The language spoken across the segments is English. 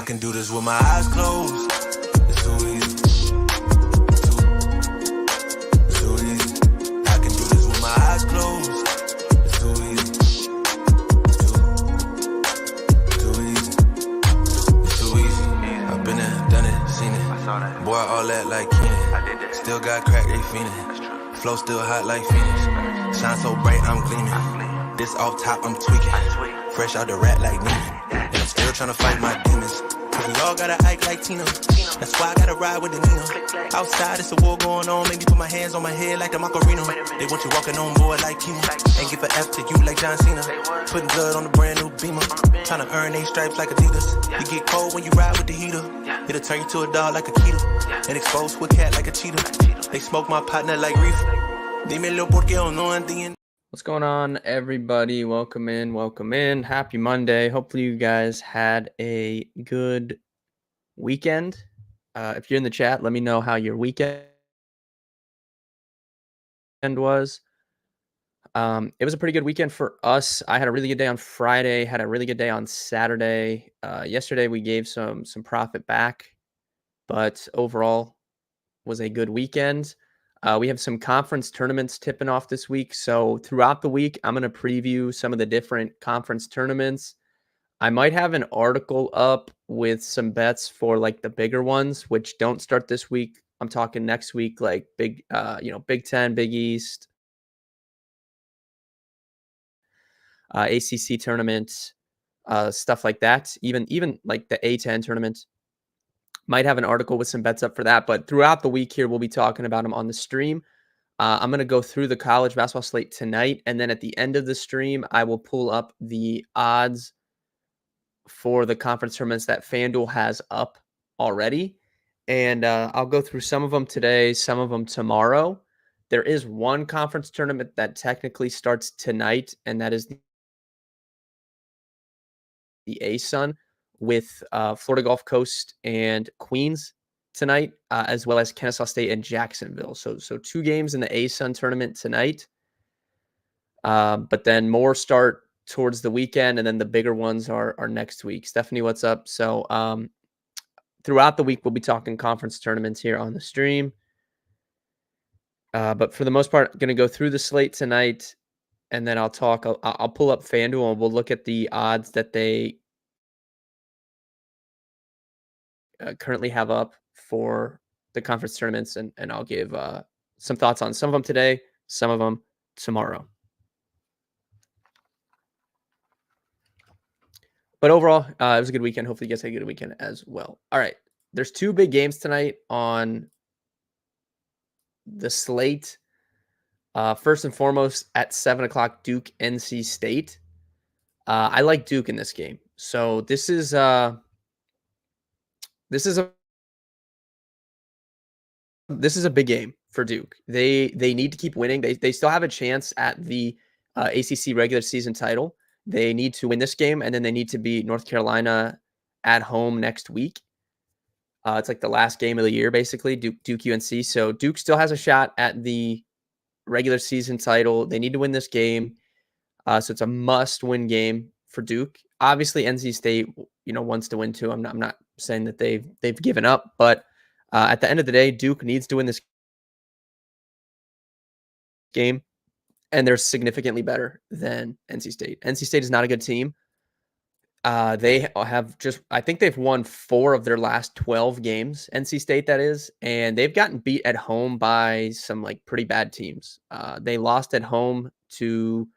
can do this with my eyes closed. It's too easy. It's too easy. I can do this with my eyes closed. It's too easy. It's too easy. It's too easy. I've been there, done it, seen it. Boy, all that like Keenan. Still got crack, they fiendin'. Flow still hot like Phoenix. Shine so bright, I'm gleaming. This off top, I'm tweaking. Fresh out the rat like Neiman. And I'm still tryna fight my demons. Cause we all gotta act like Tina. That's why I gotta ride with the Nina. Outside, it's a war going on. Make me put my hands on my head like the Macarena. They want you walking on board like Kima. And give an F to you like John Cena. Putting blood on the brand new Beamer. Tryna earn they stripes like Adidas. You get cold when you ride with the heater. It'll turn you to a dog like a Keeta. And expose to a cat like a cheetah. They smoke my partner like reefer. Dímelo porque yo no entiendo. What's going on, everybody? Welcome in, welcome in. Happy Monday. Hopefully you guys had a good weekend. If you're in the chat, let me know how your weekend was. It was a pretty good weekend for us. I had a really good day on Friday, had a really good day on Saturday. Yesterday we gave some profit back, but overall was a good weekend. We have some conference tournaments tipping off this week. So throughout the week, I'm going to preview some of the different conference tournaments. I might have an article up with some bets for like the bigger ones, which don't start this week. I'm talking next week, like Big 10, Big East, ACC tournaments, stuff like that. Even like the A10 tournament. Might have an article with some bets up for that. But throughout the week here, we'll be talking about them on the stream. I'm going to go through the college basketball slate tonight, and then at the end of the stream, I will pull up the odds for the conference tournaments that FanDuel has up already, and I'll go through some of them today, some of them tomorrow. There is one conference tournament that technically starts tonight, and that is the ASUN with Florida Gulf Coast and Queens tonight, as well as Kennesaw State and Jacksonville. So two games in the ASUN tournament tonight. But then more start towards the weekend, and then the bigger ones are next week. Stephanie, what's up? So throughout the week, we'll be talking conference tournaments here on the stream. But for the most part, going to go through the slate tonight, and then I'll pull up FanDuel, and we'll look at the odds that they currently have up for the conference tournaments, and I'll give some thoughts on some of them today, some of them tomorrow. But overall, it was a good weekend. Hopefully you guys had a good weekend as well. All right. There's two big games tonight on the slate. First and foremost, at 7 o'clock, Duke, NC State. I like Duke in this game. So this is a big game for Duke. They need to keep winning. They still have a chance at the ACC regular season title. They need to win this game, and then they need to beat North Carolina at home next week. It's like the last game of the year, basically, Duke UNC. So Duke still has a shot at the regular season title. They need to win this game. So it's a must-win game for Duke. Obviously, NC State, wants to win too. I'm not saying that they've given up, but at the end of the day, Duke needs to win this game, and they're significantly better than NC State. NC State is not a good team. They have I think they've won 4 of their last 12 games, NC State that is, and they've gotten beat at home by some like pretty bad teams. They lost at home to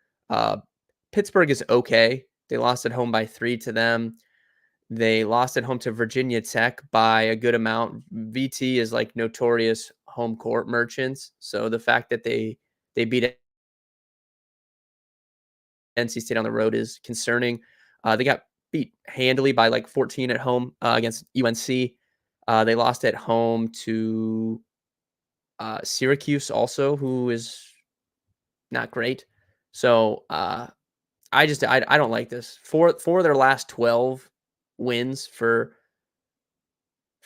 Pittsburgh is okay. They lost at home by 3 to them. They lost at home to Virginia Tech by a good amount. VT is like notorious home court merchants. So the fact that they beat NC State on the road is concerning. They got beat handily by like 14 at home against UNC. They lost at home to Syracuse also, who is not great. So I don't like this. For their last 12 wins for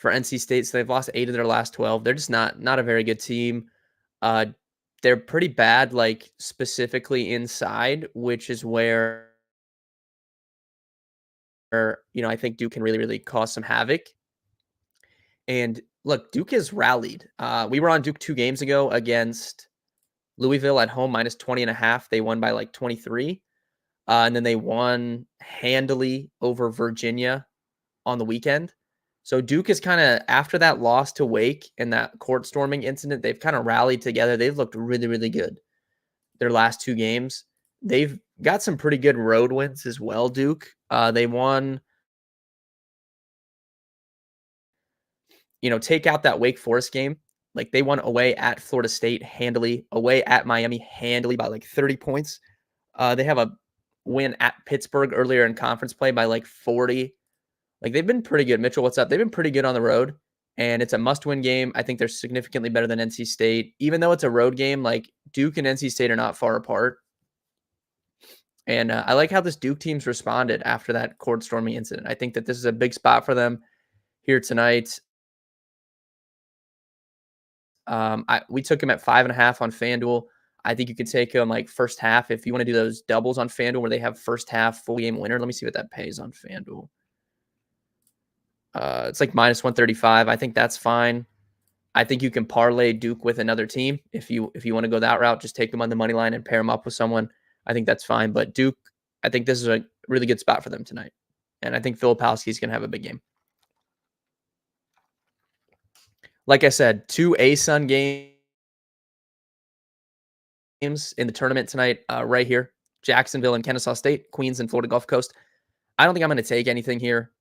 NC State, so they've lost 8 of their last 12. They're just not a very good team. They're pretty bad, like specifically inside, which is where I think Duke can really, really cause some havoc. And look, Duke has rallied. We were on Duke 2 games ago against Louisville at home, minus 20.5. They won by like 23. And then they won handily over Virginia on the weekend. So Duke is kind of, after that loss to Wake and that court storming incident, they've kind of rallied together. They've looked really, really good their last 2 games. They've got some pretty good road wins as well, Duke. They won, take out that Wake Forest game. Like they won away at Florida State handily, away at Miami handily by like 30 points. They have a win at Pittsburgh earlier in conference play by like 40. Like they've been pretty good. Mitchell, what's up? They've been pretty good on the road, and it's a must-win game. I think they're significantly better than NC State, even though it's a road game. Like Duke and NC State are not far apart. And I like how this Duke team's responded after that court storming incident. I think that this is a big spot for them here tonight. We took him at 5.5 on FanDuel. I think you could take him like first half if you want to do those doubles on FanDuel where they have first half full game winner. Let me see what that pays on FanDuel. It's like minus 135. I think that's fine. I think you can parlay Duke with another team if you want to go that route. Just take them on the money line and pair them up with someone. I think that's fine. But Duke, I think this is a really good spot for them tonight, and I think Filipowski's going to have a big game. Like I said, 2 ASUN games in the tournament tonight, right here. Jacksonville and Kennesaw State, Queens and Florida Gulf Coast. I don't think I'm going to take anything here.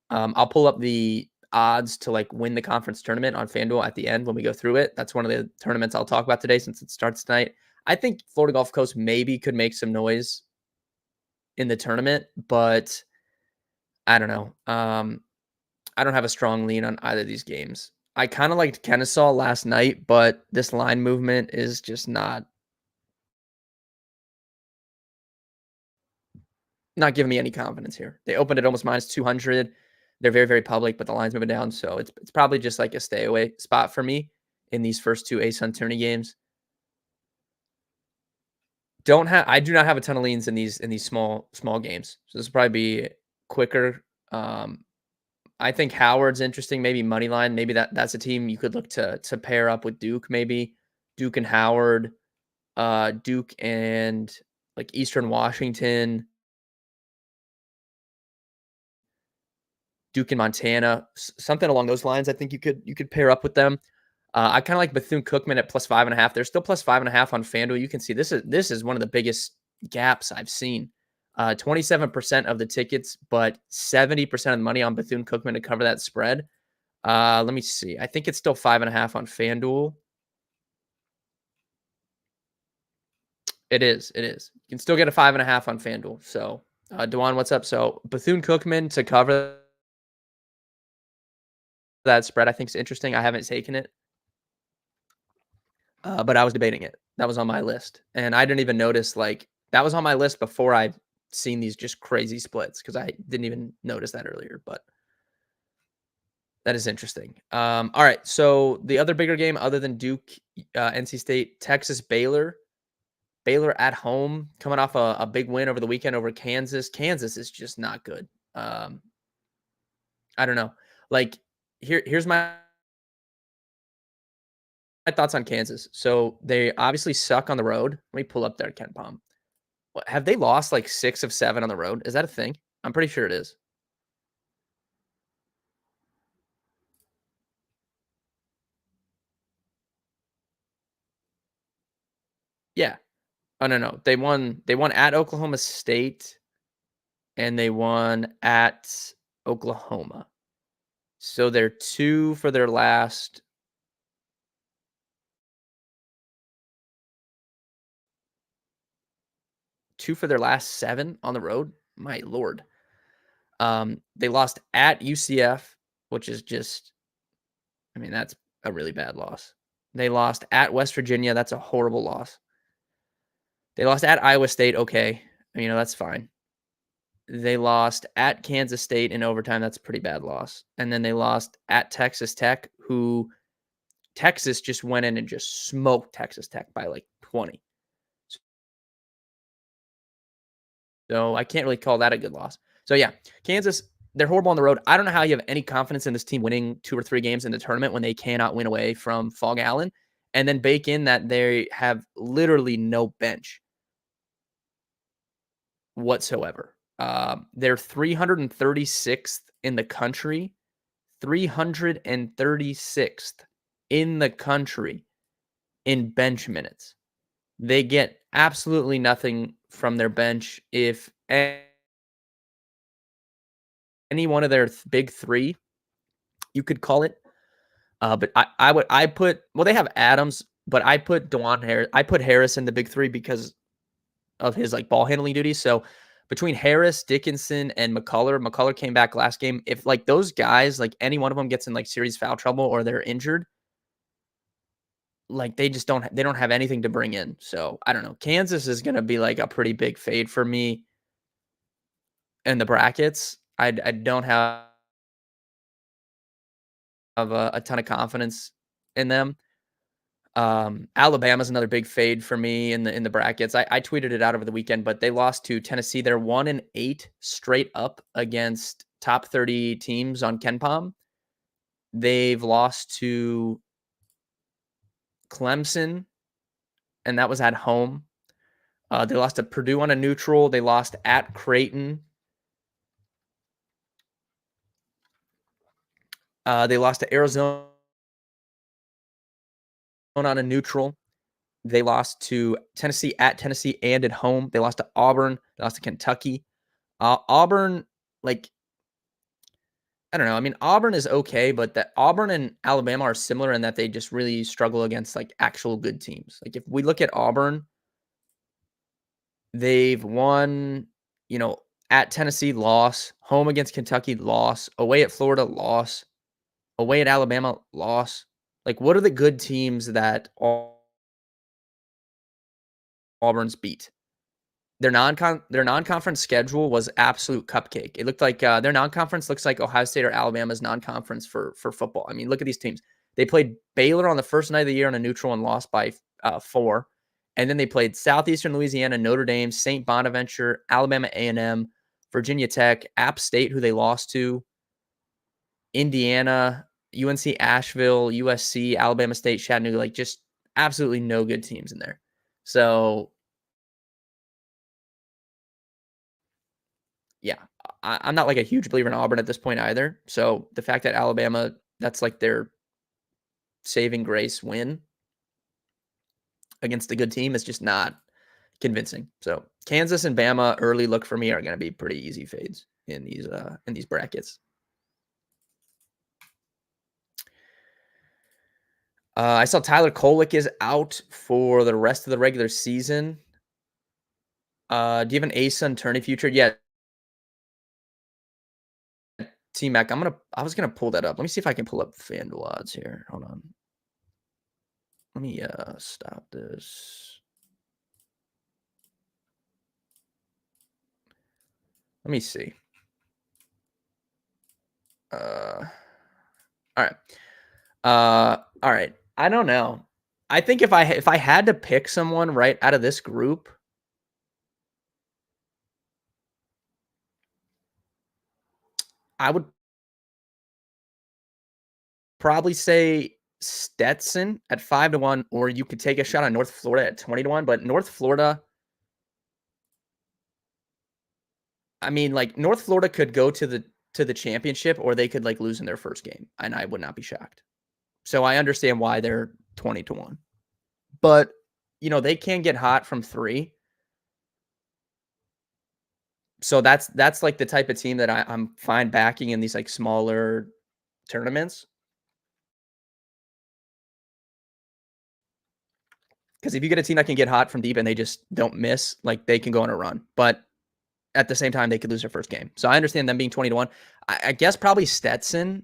I'll pull up the odds to like win the conference tournament on FanDuel at the end when we go through it. That's one of the tournaments I'll talk about today since it starts tonight. I think Florida Gulf Coast maybe could make some noise in the tournament, but I don't know. I don't have a strong lean on either of these games. I kind of liked Kennesaw last night, but this line movement is just not giving me any confidence here. They opened at almost minus 200. They're very, very public, but the line's moving down. So it's probably just like a stay away spot for me in these first 2 ASUN tourney games. I do not have a ton of leans in these small games. So this will probably be quicker. I think Howard's interesting. Maybe money line. Maybe that's a team you could look to pair up with Duke. Maybe Duke and Howard, Duke and like Eastern Washington, Duke and Montana, something along those lines. I think you could pair up with them. I kind of like Bethune-Cookman at plus 5.5. They're still plus 5.5 on FanDuel. You can see this is one of the biggest gaps I've seen. 27% of the tickets, but 70% of the money on Bethune-Cookman to cover that spread. Let me see. I think it's still 5.5 on FanDuel. It is. You can still get a 5.5 on FanDuel. So, Dewan, what's up? So Bethune-Cookman to cover that spread, I think is interesting. I haven't taken it, but I was debating it. That was on my list, and I didn't even notice like that was on my list before I seen these just crazy splits because I didn't even notice that earlier. But that is interesting. All right, so the other bigger game other than Duke, NC State, Texas, Baylor. Baylor at home, coming off a big win over the weekend over Kansas. Kansas is just not good. I don't know. Like here's my thoughts on Kansas. So they obviously suck on the road. Let me pull up their Ken Palm. Have they lost like 6 of 7 on the road? Is that a thing? I'm pretty sure it is. Yeah. Oh no. They won at Oklahoma State and they won at Oklahoma. So they're 2 for their last 7 on the road. My lord. They lost at UCF, which is just, I mean, that's a really bad loss. They lost at West Virginia. That's a horrible loss. They lost at Iowa State. Okay. That's fine. They lost at Kansas State in overtime. That's a pretty bad loss. And then they lost at Texas Tech, who Texas just went in and just smoked Texas Tech by like 20. So I can't really call that a good loss. So yeah, Kansas, they're horrible on the road. I don't know how you have any confidence in this team winning 2 or 3 games in the tournament when they cannot win away from Fog Allen, and then bake in that they have literally no bench whatsoever. They're 336th in the country, 336th in the country in bench minutes. They get absolutely nothing from their bench. If any one of their big 3, you could call it. But I put, well, they have Adams, but I put Dwan Harris. I put Harris in the big 3 because of his like ball handling duties. So between Harris, Dickinson, and McCullough came back last game. If like those guys, like any one of them gets in like serious foul trouble or they're injured, like they just don't have anything to bring in. So I don't know. Kansas is gonna be like a pretty big fade for me in the brackets. I don't have a ton of confidence in them. Alabama's another big fade for me in the brackets. I tweeted it out over the weekend, but they lost to Tennessee. They're 1-8 straight up against top 30 teams on KenPom. They've lost to Clemson, and that was at home. They lost to Purdue on a neutral. They lost at Creighton. They lost to Arizona on a neutral. They lost to Tennessee at Tennessee and at home. They lost to Auburn. They lost to Kentucky. Auburn, like, I don't know. I mean, Auburn is okay, but that Auburn and Alabama are similar in that they just really struggle against like actual good teams. Like if we look at Auburn, they've won, at Tennessee, loss, home against Kentucky, loss, away at Florida, loss, away at Alabama, loss. Like, what are the good teams that Auburn's beat? Their non-conference schedule was absolute cupcake. It looked like their non-conference looks like Ohio State or Alabama's non-conference for football. I mean, look at these teams. They played Baylor on the first night of the year on a neutral and lost by 4. And then they played Southeastern Louisiana, Notre Dame, St. Bonaventure, Alabama A&M, Virginia Tech, App State, who they lost to, Indiana, UNC Asheville, USC, Alabama State, Chattanooga. Like just absolutely no good teams in there. So yeah, I'm not like a huge believer in Auburn at this point either. So the fact that Alabama, that's like their saving grace win against a good team is just not convincing. So Kansas and Bama early look for me are going to be pretty easy fades in these brackets. I saw Tyler Kolek is out for the rest of the regular season. Do you have an Asa and Turney future? Yeah, T-Mac. I was gonna pull that up. Let me see if I can pull up FanDuel odds here. Hold on. Let me stop this. Let me see. All right. All right. I don't know. I think if I had to pick someone right out of this group, I would probably say Stetson at 5-1, or you could take a shot on North Florida at 20-1. But North Florida, I mean, like North Florida could go to the championship, or they could like lose in their first game, and I would not be shocked. So I understand why they're 20-1. But they can get hot from 3. So that's like the type of team that I'm fine backing in these like smaller tournaments. Because if you get a team that can get hot from deep and they just don't miss, like they can go on a run. But at the same time, they could lose their first game. So I understand them being 20-1. I guess probably Stetson.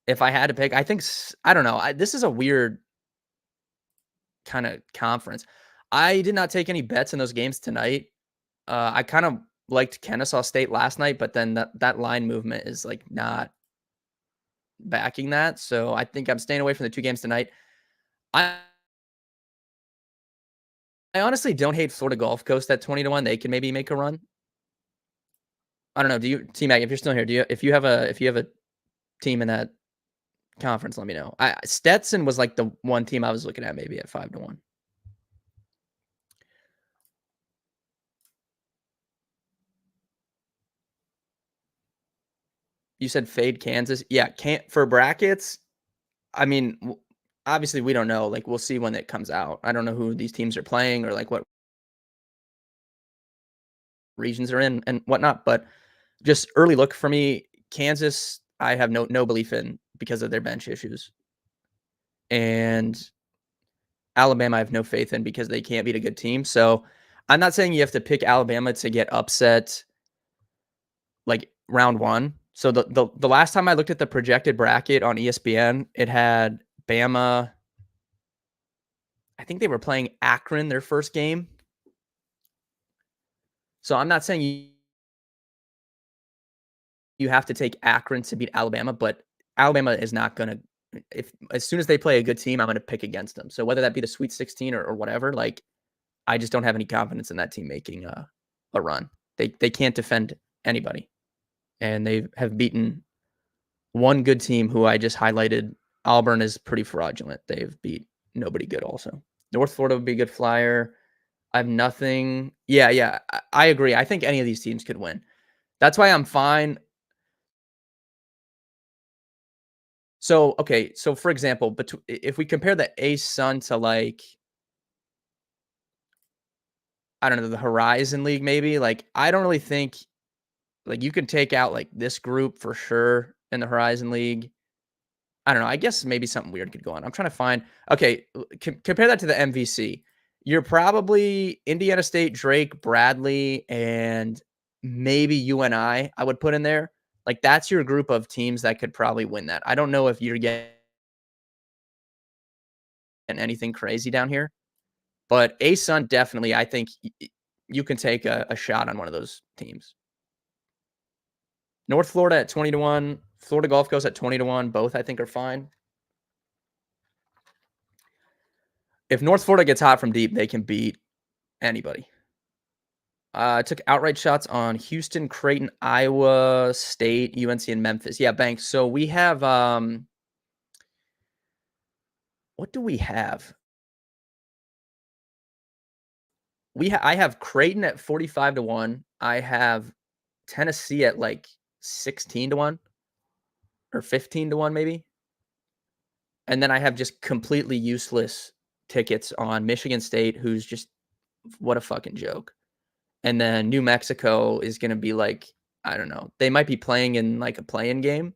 If I had to pick, I don't know. This is a weird kind of conference. I did not take any bets in those games tonight. I kind of liked Kennesaw State last night, but then that line movement is like not backing that. So I think I'm staying away from the 2 games tonight. I honestly don't hate Florida Gulf Coast at 20-1. They can maybe make a run. I don't know. Do you, T-Mac, if you're still here, if you have a team in that conference, let me know. Stetson was like the one team I was looking at maybe at 5-1. You said fade Kansas. Yeah, can't for brackets. I mean, obviously we don't know. Like we'll see when it comes out. I don't know who these teams are playing or like what regions are in and whatnot. But just early look for me, Kansas, I have no belief in because of their bench issues. And Alabama, I have no faith in because they can't beat a good team. So I'm not saying you have to pick Alabama to get upset like round one. So the last time I looked at the projected bracket on ESPN, it had Bama. I think they were playing Akron their first game. So I'm not saying you have to take Akron to beat Alabama, but Alabama is not going to. If as soon as they play a good team, I'm going to pick against them. So whether that be the Sweet 16 or whatever, like I just don't have any confidence in that team making a run. They can't defend anybody, and they have beaten one good team who I just highlighted. Auburn is pretty fraudulent. They've beat nobody good. Also, North Florida would be a good flyer. I have nothing. Yeah, I agree. I think any of these teams could win. That's why I'm fine. So, okay. So, for example, if we compare the Ace Sun to like, I don't know, the Horizon League, maybe, like, I don't really think, like, you can take out like this group for sure in the Horizon League. I don't know. I guess maybe something weird could go on. I'm trying to find, okay, compare that to the MVC. You're probably Indiana State, Drake, Bradley, and maybe UNI, I would put in there. Like, that's your group of teams that could probably win that. I don't know if you're getting anything crazy down here. But A-Sun, definitely, I think you can take a shot on one of those teams. North Florida at 20-1. Florida Gulf Coast at 20-1. Both, I think, are fine. If North Florida gets hot from deep, they can beat anybody. I took outright shots on Houston, Creighton, Iowa State, UNC, and Memphis. Yeah, Banks. So we have what do we have? I have Creighton at 45-1. I have Tennessee at like 16-1 or 15-1 maybe. And then I have just completely useless tickets on Michigan State, who's just what a fucking joke. And then New Mexico is going to be like, I don't know. They might be playing in like a play-in game.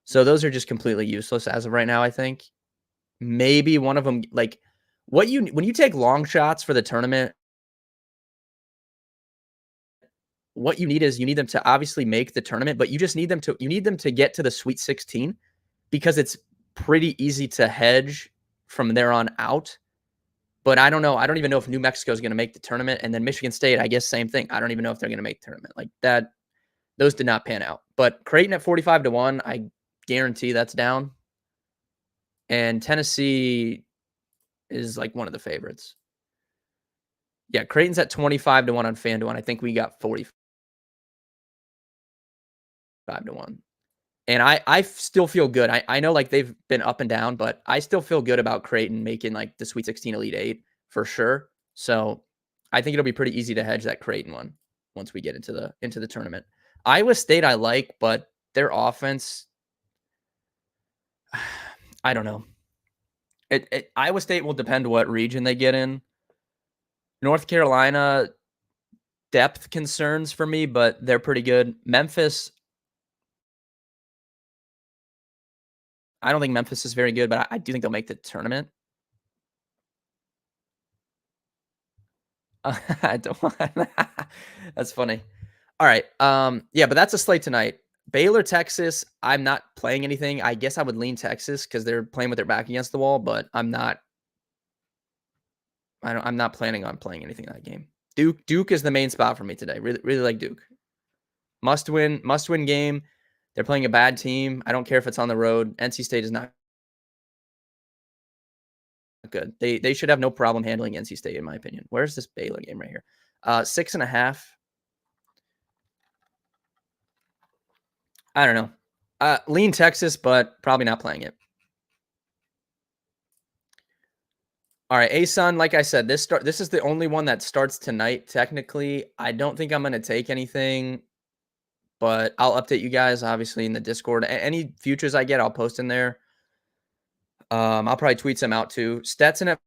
So those are just completely useless as of right now, I think. Maybe one of them, like when you take long shots for the tournament, what you need them to obviously make the tournament, but you need them to get to the Sweet 16 because it's pretty easy to hedge from there on out. But I don't know. I don't even know if New Mexico is going to make the tournament. And then Michigan State, I guess, same thing. I don't even know if they're going to make the tournament. Like that, those did not pan out. But Creighton at 45-1, I guarantee that's down. And Tennessee is like one of the favorites. Yeah, Creighton's at 25-1 on FanDuel. I think we got 45-1. And I still feel good. I know like they've been up and down, but I still feel good about Creighton making like the Sweet 16 Elite 8 for sure. So I think it'll be pretty easy to hedge that Creighton one once we get into the tournament. Iowa State I like, but their offense, I don't know. Iowa State will depend what region they get in. North Carolina, depth concerns for me, but they're pretty good. Memphis, I don't think Memphis is very good, but I do think they'll make the tournament. I don't want That's funny. All right. Yeah, but that's a slate tonight. Baylor, Texas. I'm not playing anything. I guess I would lean Texas because they're playing with their back against the wall, but I'm not planning on playing anything in that game. Duke is the main spot for me today. Really like Duke. Must win game. They're playing a bad team. I don't care if it's on the road. NC State is not good. They should have no problem handling NC State, in my opinion. Where's this Baylor game right here? 6.5. I don't know. Lean Texas, but probably not playing it. All right, ASUN, like I said, this is the only one that starts tonight, technically. I don't think I'm going to take anything, but I'll update you guys, obviously, in the Discord. Any futures I get, I'll post in there. I'll probably tweet some out, too. Stetson at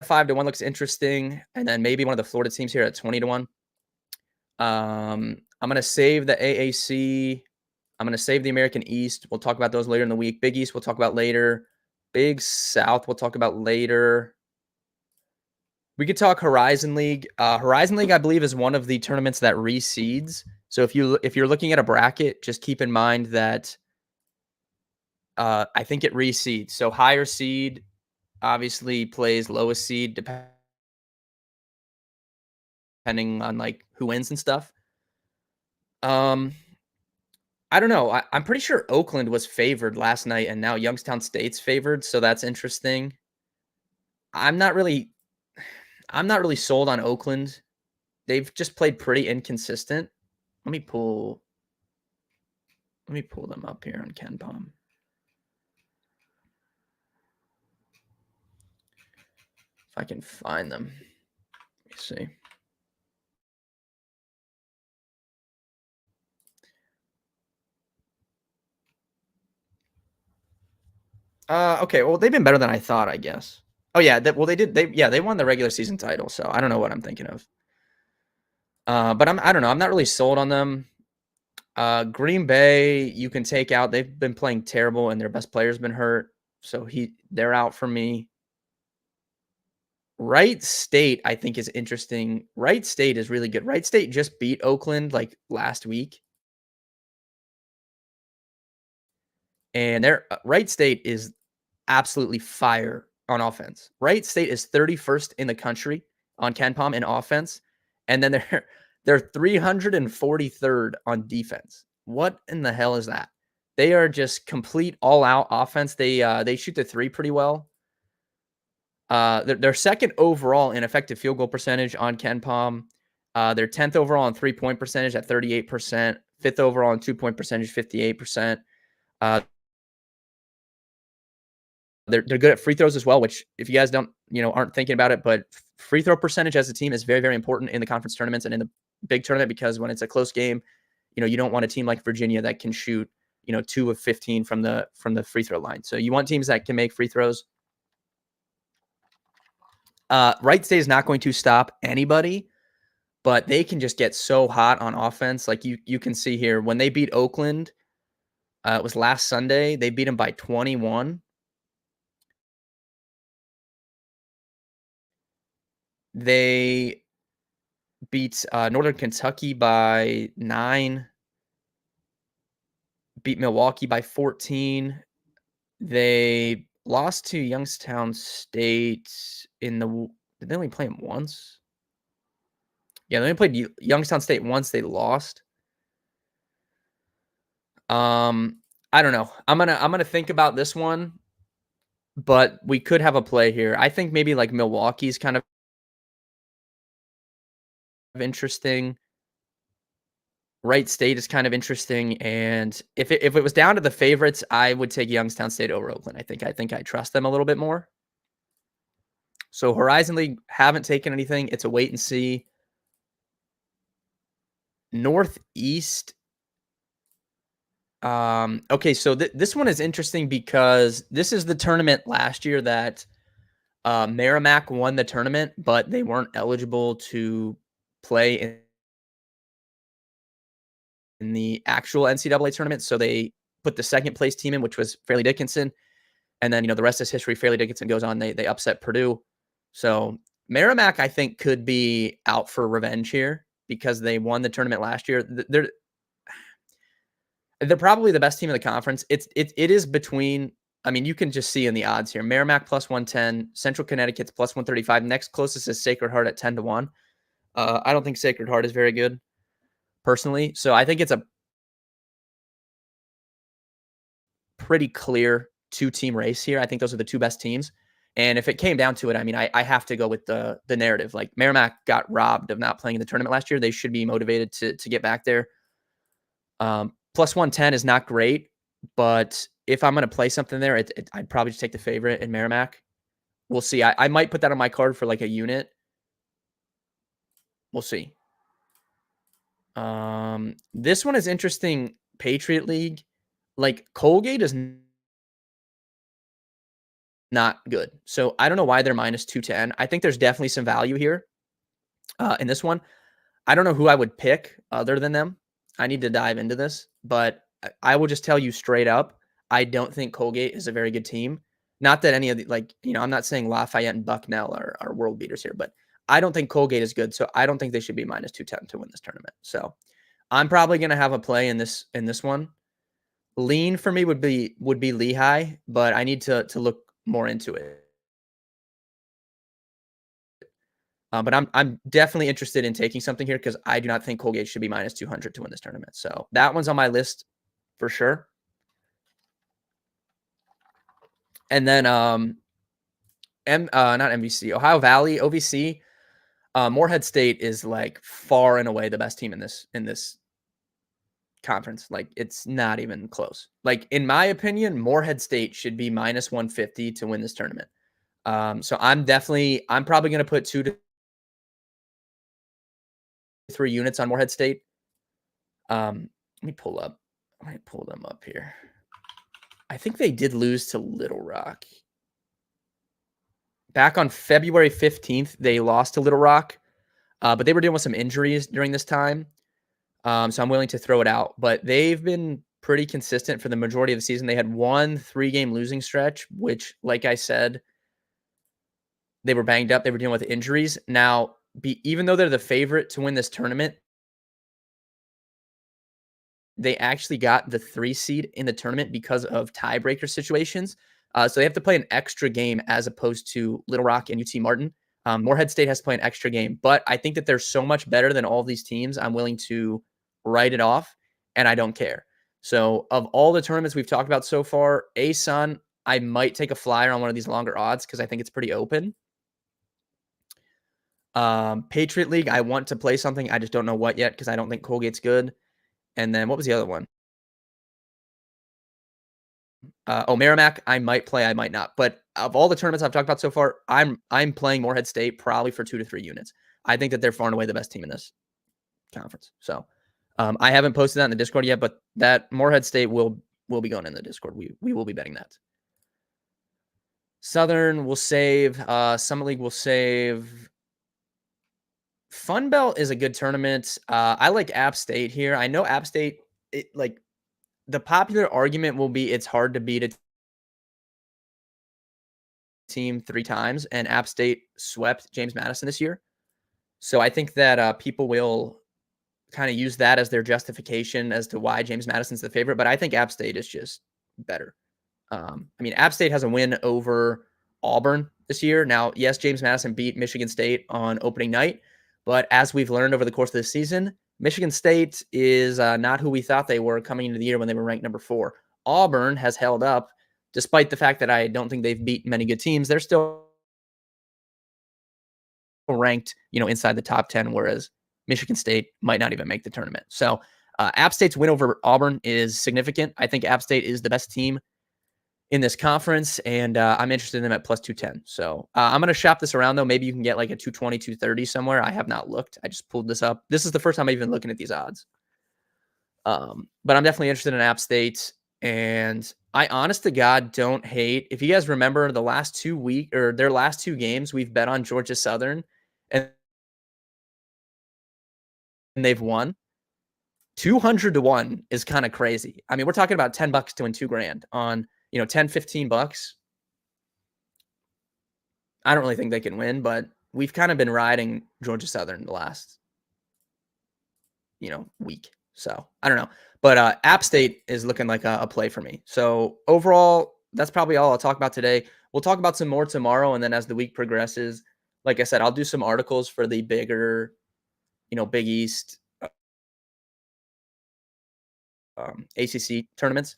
5-1 looks interesting, and then maybe one of the Florida teams here at 20-1. I'm going to save the AAC. I'm going to save the American East. We'll talk about those later in the week. Big East, we'll talk about later. Big South, we'll talk about later. We could talk Horizon League. Horizon League, I believe, is one of the tournaments that reseeds. So if you're looking at a bracket, just keep in mind that I think it reseeds. So higher seed obviously plays lowest seed depending on like who wins and stuff. I don't know. I'm pretty sure Oakland was favored last night, and now Youngstown State's favored, so that's interesting. I'm not really sold on Oakland. They've just played pretty inconsistent. Let me pull them up here on KenPom. If I can find them. Let me see. Okay. Well, they've been better than I thought, I guess. Oh yeah. They won the regular season title. So I don't know what I'm thinking of. But I don't know. I'm not really sold on them. Green Bay, you can take out. They've been playing terrible, and their best player's been hurt, so they're out for me. Wright State, I think, is interesting. Wright State is really good. Wright State just beat Oakland like last week, and their Wright State is absolutely fire on offense. Wright State is 31st in the country on KenPom in offense, and then they're 343rd on defense. What in the hell is that? They are just complete all-out offense. They shoot the three pretty well. They're second overall in effective field goal percentage on KenPom. They're 10th overall in three-point percentage at 38%, 5th overall in two-point percentage, 58%. They're good at free throws as well, which if you guys aren't thinking about it, but free throw percentage as a team is very, very important in the conference tournaments and in the big tournament, because when it's a close game, you don't want a team like Virginia that can shoot, 2 of 15 from the free throw line. So you want teams that can make free throws. Wright State is not going to stop anybody, but they can just get so hot on offense. Like you can see here when they beat Oakland, it was last Sunday. They beat them by 21. They beat Northern Kentucky by 9. Beat Milwaukee by 14. They lost to Youngstown State did they only play them once? Yeah, they only played Youngstown State once. They lost. I don't know. I'm gonna think about this one, but we could have a play here. I think maybe like Milwaukee's kind of interesting. Wright State is kind of interesting, and if it was down to the favorites, I would take Youngstown State over Oakland. I think I trust them a little bit more. So Horizon League, haven't taken anything. It's a wait and see. Northeast. Okay, so this one is interesting because this is the tournament last year that Merrimack won the tournament, but they weren't eligible to play in the actual NCAA tournament. So they put the second place team in, which was Fairleigh Dickinson. And then, the rest is history. Fairleigh Dickinson goes on. They upset Purdue. So Merrimack, I think, could be out for revenge here because they won the tournament last year. They're probably the best team in the conference. It is between, I mean, you can just see in the odds here. Merrimack plus 110, Central Connecticut's plus 135. Next closest is Sacred Heart at 10-1. I don't think Sacred Heart is very good, personally. So I think it's a pretty clear two-team race here. I think those are the two best teams. And if it came down to it, I mean, I have to go with the narrative. Like Merrimack got robbed of not playing in the tournament last year. They should be motivated to get back there. Plus 110 is not great, but if I'm going to play something there, I'd probably just take the favorite in Merrimack. We'll see. I might put that on my card for like a unit. We'll see. This one is interesting. Patriot League, like Colgate is not good. So I don't know why they're minus 210. I think there's definitely some value here in this one. I don't know who I would pick other than them. I need to dive into this, but I will just tell you straight up, I don't think Colgate is a very good team. Not that any of the, like, I'm not saying Lafayette and Bucknell are world beaters here, but I don't think Colgate is good. So I don't think they should be minus 210 to win this tournament. So I'm probably going to have a play in this one. Lean for me would be Lehigh, but I need to look more into it. But I'm definitely interested in taking something here because I do not think Colgate should be minus 200 to win this tournament. So that one's on my list for sure. And then not MVC, Ohio Valley, OVC. Morehead State is like far and away the best team in this conference. Like it's not even close. Like in my opinion, Morehead State should be minus 150 to win this tournament. So I'm probably going to put 2 to 3 units on Morehead State. Let me pull up. I might pull them up here. I think they did lose to Little Rock. Back on February 15th, they lost to Little Rock, but they were dealing with some injuries during this time. So I'm willing to throw it out. But they've been pretty consistent for the majority of the season. They had one 3-game losing stretch, which, like I said, they were banged up. They were dealing with injuries. Now, even though they're the favorite to win this tournament, they actually got the 3 seed in the tournament because of tiebreaker situations. So they have to play an extra game as opposed to Little Rock and UT Martin. Morehead State has to play an extra game, but I think that they're so much better than all these teams. I'm willing to write it off, and I don't care. So of all the tournaments we've talked about so far, ASUN, I might take a flyer on one of these longer odds because I think it's pretty open. Patriot League, I want to play something. I just don't know what yet because I don't think Colgate's good. And then what was the other one? Merrimack, I might play, I might not. But of all the tournaments I've talked about so far, I'm playing Morehead State probably for 2 to 3 units. I think that they're far and away the best team in this conference. So I haven't posted that in the Discord yet, but that Morehead State will be going in the Discord. We will be betting that. Southern will save. Summit League will save. Fun Belt is a good tournament. I like App State here. I know App State, the popular argument will be it's hard to beat a team 3 times, and App State swept James Madison this year. So I think that people will kind of use that as their justification as to why James Madison's the favorite, but I think App State is just better. App State has a win over Auburn this year. Now, yes, James Madison beat Michigan State on opening night, but as we've learned over the course of the season, Michigan State is not who we thought they were coming into the year when they were ranked number 4. Auburn has held up, despite the fact that I don't think they've beaten many good teams. They're still ranked, inside the top 10, whereas Michigan State might not even make the tournament. So App State's win over Auburn is significant. I think App State is the best team in this conference, and I'm interested in them at plus 210. So I'm going to shop this around, though. Maybe you can get like a 220, 230 somewhere. I have not looked. I just pulled this up. This is the first time I've been looking at these odds. But I'm definitely interested in App State, and I honest to God don't hate. If you guys remember their last 2 games, we've bet on Georgia Southern, and they've won. 200 to 1 is kind of crazy. I mean, we're talking about $10 to win $2,000 on, 10, 15 bucks. I don't really think they can win, but we've kind of been riding Georgia Southern the last, week. So I don't know, but App State is looking like a play for me. So overall, that's probably all I'll talk about today. We'll talk about some more tomorrow. And then as the week progresses, like I said, I'll do some articles for the bigger, Big East, ACC tournaments.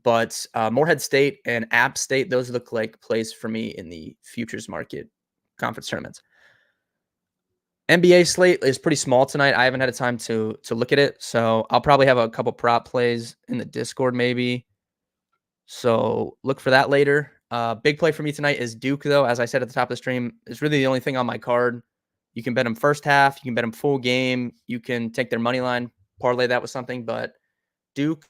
But Morehead State and App State, those look like plays for me in the futures market conference tournaments. NBA slate is pretty small tonight. I haven't had a time to look at it, so I'll probably have a couple prop plays in the Discord maybe. So look for that later. Big play for me tonight is Duke, though. As I said at the top of the stream, it's really the only thing on my card. You can bet them first half. You can bet them full game. You can take their money line, parlay that with something. But Duke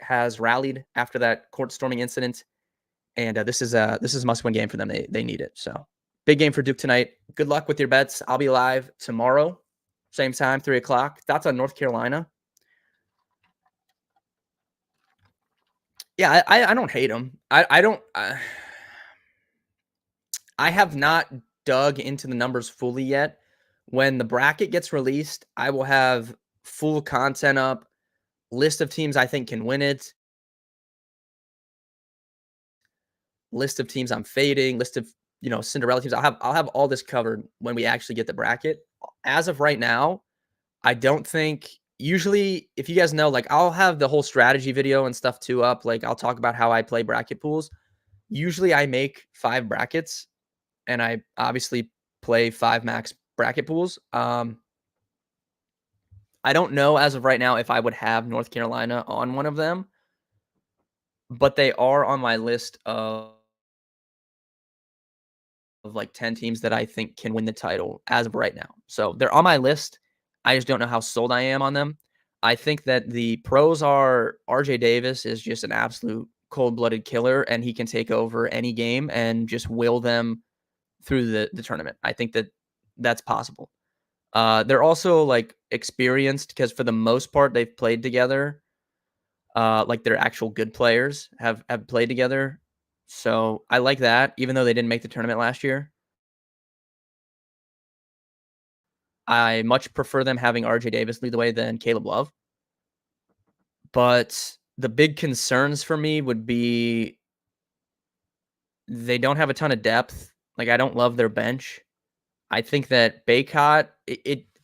has rallied after that court storming incident, and this is a must-win game for them. They need it. So big game for Duke tonight. Good luck with your bets. I'll be live tomorrow, same time, 3:00. Thoughts on North Carolina? Yeah, I don't hate them. I don't. I have not dug into the numbers fully yet. When the bracket gets released, I will have full content up, list of teams I think can win it, list of teams I'm fading, list of, Cinderella teams. I'll have all this covered when we actually get the bracket. As of right now, I don't think usually, if you guys know, like, I'll have the whole strategy video and stuff too up. Like, I'll talk about how I play bracket pools. Usually I make 5 brackets and I obviously play 5 max bracket pools. I don't know as of right now if I would have North Carolina on one of them, but they are on my list of like 10 teams that I think can win the title as of right now. So they're on my list. I just don't know how sold I am on them. I think that the pros are RJ Davis is just an absolute cold-blooded killer, and he can take over any game and just will them through the tournament. I think that that's possible. They're also like experienced because for the most part they've played together. Like they're actual good players have played together. So I like that, even though they didn't make the tournament last year. I much prefer them having RJ Davis lead the way than Caleb Love. But the big concerns for me would be they don't have a ton of depth. Like, I don't love their bench. I think that Baycott,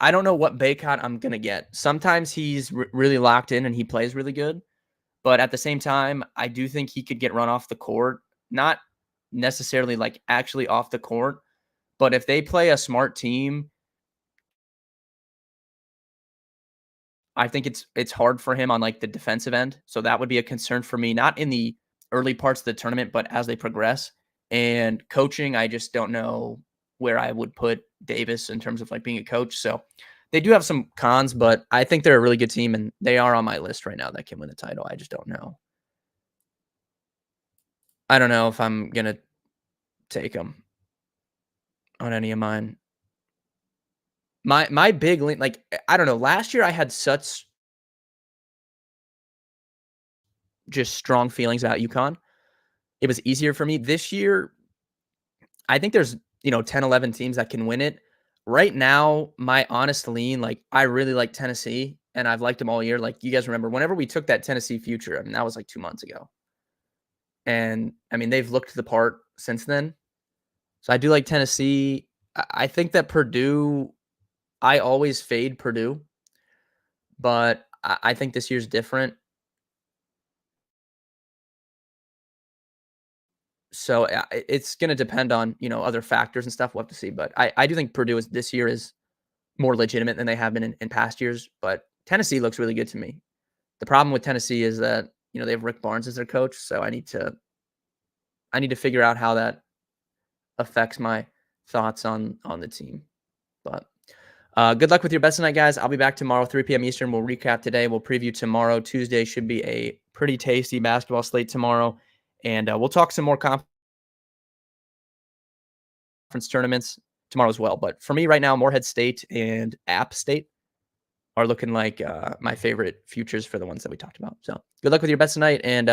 I don't know what Baycott I'm going to get. Sometimes he's really locked in and he plays really good. But at the same time, I do think he could get run off the court. Not necessarily like actually off the court, but if they play a smart team, I think it's hard for him on like the defensive end. So that would be a concern for me, not in the early parts of the tournament, but as they progress. And coaching, I just don't know where I would put Davis in terms of like being a coach. So they do have some cons, but I think they're a really good team and they are on my list right now that can win the title. I just don't know. I don't know if I'm going to take them on any of mine. My big lean, like, I don't know. Last year I had such just strong feelings about UConn. It was easier for me. This year, I think there's, 10, 11 teams that can win it. Right now, my honest lean, like, I really like Tennessee, and I've liked them all year. Like, you guys remember whenever we took that Tennessee future, I mean, that was like 2 months ago. And I mean, they've looked the part since then. So I do like Tennessee. I think that Purdue, I always fade Purdue, but I think this year's different. So it's going to depend on, other factors and stuff. We'll have to see. But I do think Purdue this year is more legitimate than they have been in past years. But Tennessee looks really good to me. The problem with Tennessee is that, they have Rick Barnes as their coach. So I need to figure out how that affects my thoughts on the team. But good luck with your bets tonight, guys. I'll be back tomorrow, 3 p.m. Eastern. We'll recap today. We'll preview tomorrow. Tuesday should be a pretty tasty basketball slate tomorrow. And we'll talk some more conference tournaments tomorrow as well. But for me right now, Morehead State and App State are looking like my favorite futures for the ones that we talked about. So good luck with your bets tonight. And